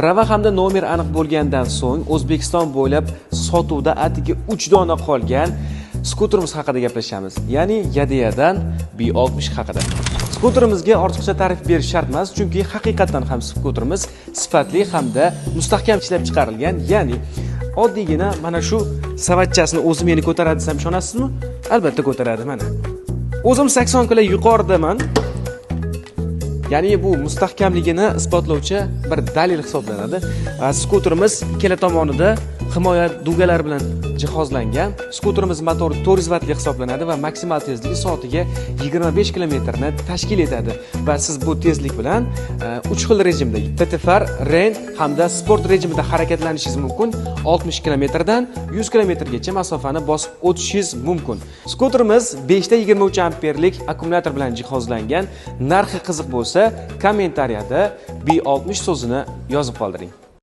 Rava hamda nomer aniq bo'lgandan so'ng O'zbekiston bo'ylab sotuvda atigi 3 dona qolgan skuterimiz haqida gaplashamiz. Ya'ni Yadeyadan B60 haqida. Skuterimizga ortiqcha tarif berish shart emas, chunki haqiqatan ham skuterimiz sifatli hamda mustahkam ishlab chiqarilgan. Ya'ni oddiygina mana shu savatchasini o'zi meni ko'taradi desam ishonasizmi? Albatta ko'taradi mana. O'zim 80 kg yuqoridaman. Ya'ni bu mustahkamligini isbotlovchi bir dalil hisoblanadi. Skuterimiz ikkala tomonida himoya dugalari bilan jihozlangan. Skuterimiz motori 400 vatli hisoblanadi va maksimal tezligi soatiga 25 km ni tashkil etadi. Va siz bu tezlik bilan 3 xil rejimda, TTFR, Rain hamda sport rejimida harakatlanishingiz mumkin. 60 km dan 100 km gacha masofani bosib o'tishingiz mumkin. Skuterimiz 5 ta 23 amperlik akkumulyator bilan jihozlangan. Narxi qiziq bo'lsa, kommentariyada B60 so'zini yozib qoldiring.